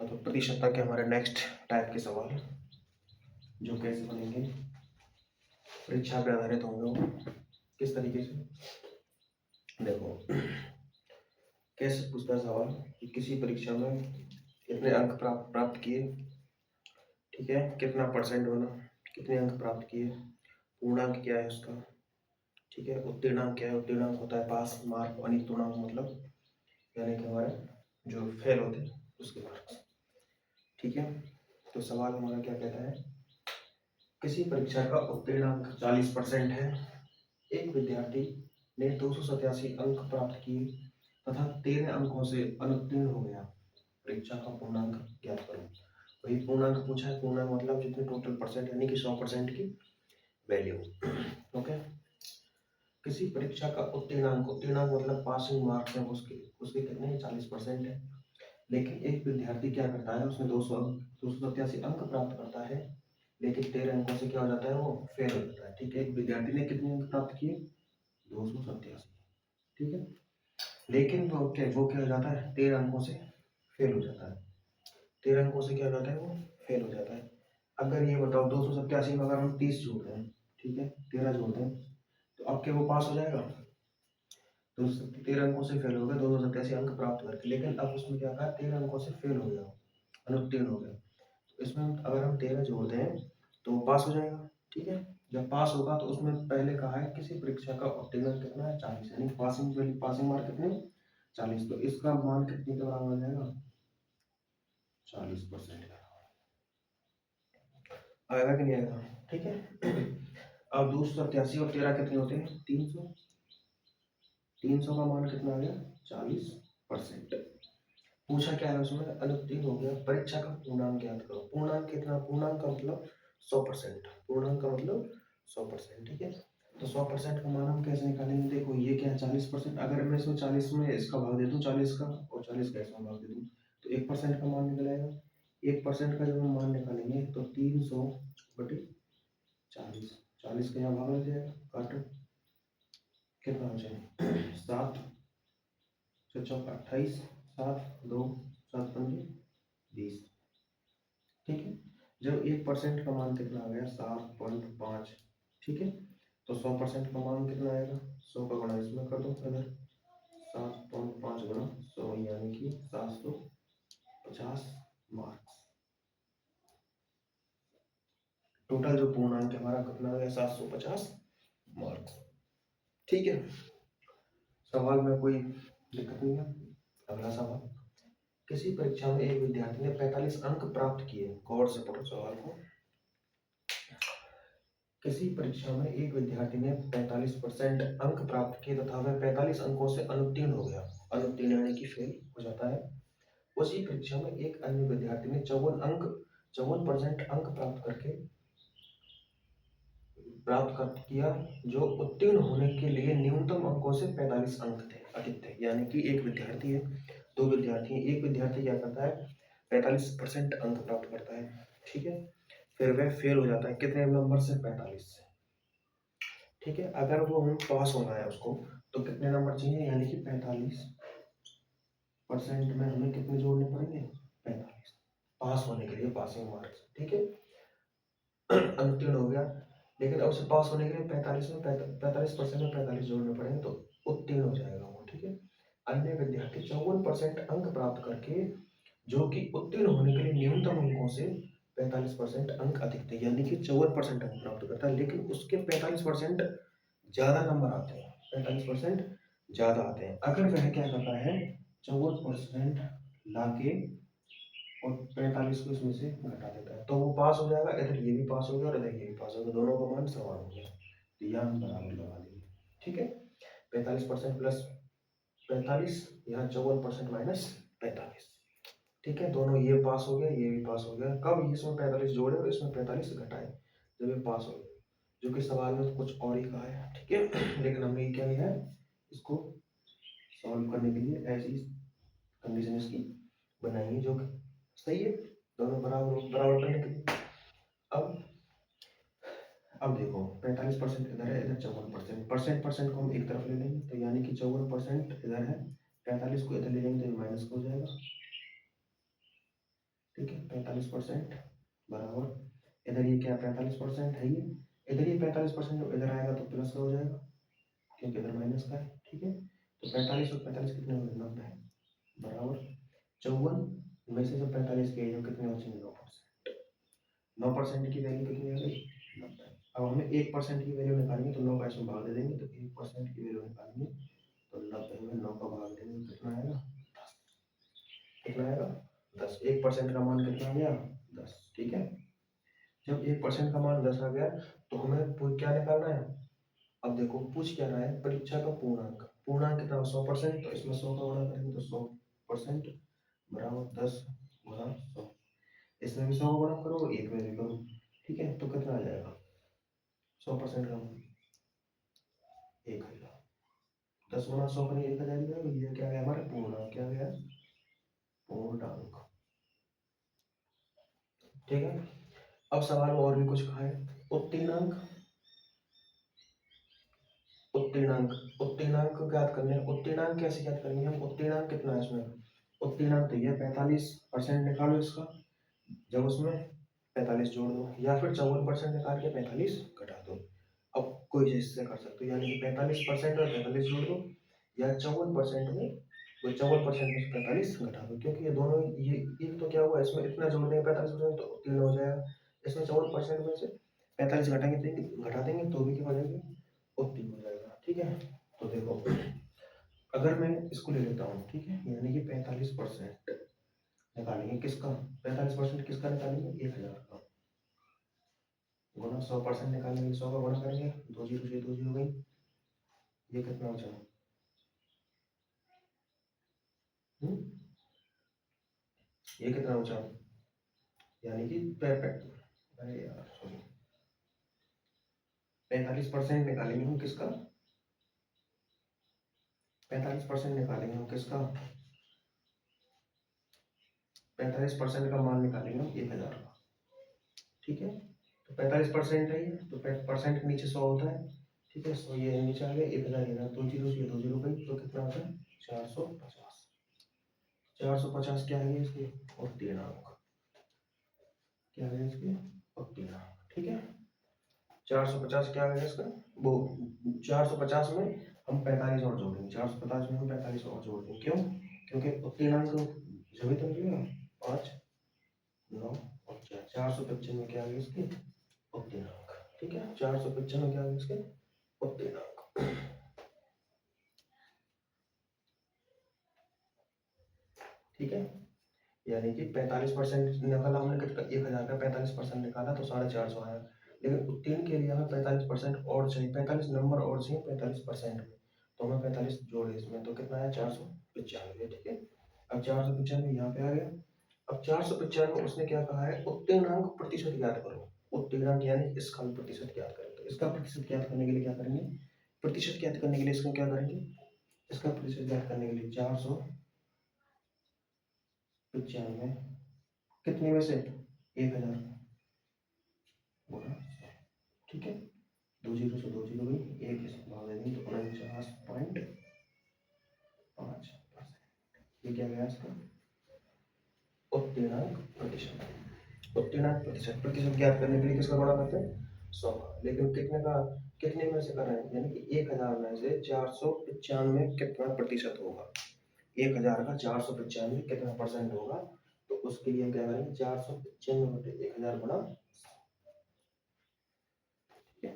तो प्रतिशतता के हमारे नेक्स्ट टाइप के सवाल जो कैसे बनेंगे, परीक्षा पे आधारित होंगे वो किस तरीके से। देखो कैसे पूछता है सवाल कि किसी परीक्षा में कितने अंक प्राप्त किए, ठीक है, कितना परसेंट बना, कितने अंक प्राप्त किए, पूर्णांक क्या है उसका, ठीक है, उत्तीर्णांक क्या है। उत्तीर्णांक होता है पास मार्क, अनित पूर्णांक मतलब यानी कि हमारे जो फेल होते हैं उसके मार्क्स, ठीक है। तो सवाल हमारा क्या कहता है, किसी परीक्षा का उत्तीर्णांक 40% है, एक विद्यार्थी ने 287 अंक प्राप्त किए तथा 13 अंकों से अनुत्तीर्ण हो गया, परीक्षा का पूर्णांक ज्ञात करो। वही पूर्णांक पूछा है, पूर्णांक मतलब जितने टोटल परसेंट यानी कि 100% की वैल्यू। ओके, किसी परीक्षा का उत्तीर्णांक, उत्तीर्णांक मतलब पासिंग मार्क्स है उसके उसके कितने 40% है, लेकिन एक विद्यार्थी क्या करता है, उसने 287 अंक प्राप्त करता है लेकिन 13 अंकों से क्या हो जाता है, वो फेल हो जाता है। ठीक है, एक विद्यार्थी ने कितने अंक प्राप्त किए 287, ठीक है, लेकिन वो क्या हो जाता है 13 अंकों से फेल हो जाता है। 13 अंकों से क्या हो जाता है, वो फेल हो जाता है। अगर ये बताओ 287 में अगर हम 30 जोड़ दें, ठीक है, 13 जोड़ दें तो अब क्या वो पास हो जाएगा। तो 13 अंकों से फेल हो गया, 287 अंक प्राप्त करके, लेकिन अब उसमें क्या कहा 13 अंकों से फेल हो गया, अनुत्तीर्ण हो गया। तो इसमें अगर हम 13 जोड़ दें तो वो पास हो जाएगा, ठीक है। जब पास होगा तो उसमें पहले कहा है किसी परीक्षा का उत्तीर्ण कितना है 40, यानी पासिंग वैल्यू, पासिंग मार्क कितने 40, तो इसका मान कितने के बराबर हो जाएगा 40% का आएगा कि नहीं आएगा, ठीक है। अब 287 और 13 कितने होते हैं 300, 300 का मान कितना आ गया 40%। पूछा क्या है उसमें, अनुत्तीर्ण हो गया, परीक्षा का पूर्णांक ज्ञात करो। पूर्णांक कितना, पूर्णांक का मतलब 100%, पूर्णांक का मतलब 100%, ठीक है। तो 100% का मान हम कैसे निकालेंगे, देखो ये क्या है 40%, अगर मैं इसमें 40 में इसका भाग दे दूं 40 का और 40 का इसका भाग दे दूं तो 1% का मान निकल आएगा। 1% का जब हम मान निकालेंगे तो 300 बटे 40, 40 का यहाँ भाग लग जाएगा, काटो कितना हो जाएगा 7 चौक 28, 7 2 7 पंजे 20, ठीक है। जब 1% का मान कितना आ गया 7.5, ठीक है, तो 100% का मान कितना आएगा, 100 का गुणा इसमें कर दो इधर, 7.5 गुणा 100 यानी कि 750 मार्क्स। टोटल जो पूर्णांक है हमारा कितना आ गया 750 मार्क्स, ठीक है। सवाल में कोई दिक्कत नहीं है। अगला सवाल, किसी परीक्षा में एक विद्यार्थी ने 45 अंक प्राप्त किए, गौर से पढ़ो सवाल को। किसी परीक्षा में एक विद्यार्थी ने 45% अंक प्राप्त किए तथा वह 45 अंकों से अनुत्तीर्ण हो गया, अनुत्तीर्ण यानी कि फेल हो जाता है। उसी परीक्षा में एक अन्य विद्यार्थी ने 54% अंक प्राप्त कर किया जो उत्तीर्ण होने के लिए न्यूनतम अंकों से 45 अंक थे अधिक थे, यानी कि एक विद्यार्थी है, दो विद्यार्थी है, एक विद्यार्थी क्या करता है 45% अंक प्राप्त करता है, ठीक है, फिर वह फेल हो जाता है कितने नंबर से 45 से, ठीक है। अगर वो हम पास होना है उसको तो कितने नंबर चाहिए, यानी कि 45% में हमें कितने जोड़ने पड़ेंगे 45 पास होने के लिए, पासिंग मार्क्स, ठीक है। अनुत्तीर्ण हो गया लेकिन अब उसे पास होने के लिए 45 में 45% में 45 जोड़ने पड़ेंगे तो उत्तीर्ण हो जाएगा वो, ठीक है। अन्य विद्यार्थी 54% अंक प्राप्त करके जो कि उत्तीर्ण होने के लिए न्यूनतम अंकों से 45% अंक अधिक थे, यानी कि 54% अंक प्राप्त करता है लेकिन उसके 45% ज्यादा नंबर आते हैं, 45% ज्यादा आते हैं। अगर वह क्या करता है 54% लाके और 45 को इसमें से घटा देता है तो वो पास हो जाएगा, इधर ये भी पास हो गया और इधर ये भी पास हो गया, दोनों का मान समान हो गया, तो यहाँ हम बराबर लगा देंगे, ठीक है। 45% प्लस 45, यहाँ 54% माइनस 45, ठीक है, दोनों ये पास हो गया ये भी पास हो गया। कब इसमें 45 जोड़े और इसमें 45 घटाए, जब ये पास हो गया, जो कि सवाल में तो कुछ और ही कहा है, ठीक है। लेकिन हमने क्या किया है, इसको सॉल्व करने के लिए ऐसी कंडीशन इसकी बनाई है जो कि सही है, दोनों बराबर बराबर करने के लिए। अब देखो 45% इधर है, इधर 54%, परसेंट को हम एक तरफ ले लेंगे तो यानी कि 54% इधर है, 45 को इधर ले लेंगे तो ये माइनस हो जाएगा, ठीक है 45% बराबर इधर ये क्या 45% है, ये इधर ये 45% जो इधर आएगा तो प्लस का हो जाएगा क्योंकि इधर माइनस का है। ठीक है तो 45 और 45 कितने हो गए 90 बराबर 54 में से जब 45 के जो कितने बचेंगे 9% की वैल्यू कितनी आ गई 90। अब हमें 1% की वैल्यू निकालेंगे तो 9 का इसमें भाग दे देंगे तो 1% की वैल्यू निकालेंगे तो 90 में 9 का भाग देंगे तो कितना आएगा 10। कितना आएगा 10। 1% का मान कितना आ गया 10। ठीक है जब 1% का मान 10 आ गया तो हमें क्या निकालना है। अब देखो पूछ क्या रहा है परीक्षा का पूर्णांक। पूर्णांक कितना 100% तो इसमें 100 का गुणा करेंगे तो 100% बराबर 10 गुणा 100। इसमें भी 100 का गुणा करो एक में भी करो। ठीक है तो कितना आ जाएगा 100% का 1000। 10 गुणा 100 करें 1000 ये क्या गया हमारा पूर्णांक क्या गया पूर्णांक। ठीक है अब सवाल में और भी कुछ कहा है उत्तीर्णांक। उत्तीर्णांक उत्तीर्णांक को ज्ञात करने उत्तीर्णांक कैसे ज्ञात करेंगे हम। उत्तीर्णांक कितना है इसमें उत्तीर्णांक तो ये 45% निकालो इसका जब उसमें 45 जोड़ दो या फिर 54% निकाल के 45 घटा दो। अब कोई चीज से कर सकते हो यानी कि 45% और 45 जोड़ दो या 54% में तो 54% में 45 घटा दो क्योंकि ये दोनों ये तो क्या हुआ इसमें इतना जोड़ देंगे 45% तो उत्तीर्ण हो जाएगा। इसमें 54% में से 45 घटा देंगे तो भी क्या हो जाएगा उत्तीर्ण हो जाएगा। ठीक है तो देखो अगर मैं इसको ले लेता हूँ ठीक है यानी कि 45% निकालेंगे किसका 45% किसका निकालेंगे 1000 का गुना 100% निकालेंगे 100 का गुना करेंगे 2 जीरो से 2 जीरो गई ये कितना बचा ये कितना बचा यानी कि अरे यार सॉरी 45% निकालेंगे हम किसका 45% निकालेंगे हम किसका 45% का मान निकालेंगे हम 1000 का। ठीक है तो 45% है ये तो परसेंट के नीचे 100 होता है। ठीक है 100 ये नीचे आ गया 1000 2 जीरो से 2 जीरो गई तो कितना होता है 450। 450 क्या है इसके उत्तीर्णांक क्या है इसके उत्तीर्णांक। ठीक है 450 क्या है इसका वो 450 में हम 45 और जोड़ेंगे 450 में हम 45 और जोड़ देंगे क्यों क्योंकि उत्तीर्णांक जब तो मिलेगा 5 9 और 455 में क्या है इसके उत्तीर्णांक। ठीक है 455 में क्या है इसके उत्तीर्णांक। ठीक है यानी कि 45% निकाला हमने कितना 1000 का 45% निकाला तो 450 आया लेकिन उत्तीर्ण के लिए हमें 45% और चाहिए 45 नंबर और चाहिए 45% में तो हमें 45 जोड़े इसमें तो कितना आया 495। ठीक है अब 495 यहाँ पे आ गया। अब 495 उसने क्या कहा है उत्तीर्णांक प्रतिशत ज्ञात करो। उत्तीर्णांक यानी इसका भी प्रतिशत ज्ञात करें तो इसका प्रतिशत ज्ञात करने के लिए क्या करेंगे प्रतिशत ज्ञात करने के लिए इसका क्या करेंगे इसका प्रतिशत ज्ञात करने के लिए 495 कितने में से 1000 बोला। ठीक है 2 जीरो से 2 जीरो गई एक भाग देंगे तो 49.5%। ये क्या गया इसका उत्तीर्णांक प्रतिशत। उत्तीर्णांक प्रतिशत प्रतिशत ज्ञात करने के लिए किसका गुणा करते हैं 100 का लेकिन कितने में से कर रहे हैं यानी कि 1000 में से 495 कितना प्रतिशत होगा 1000 का 495 कितना परसेंट होगा तो उसके लिए हम क्या करेंगे 495 बटे 1000 गुणा। ठीक है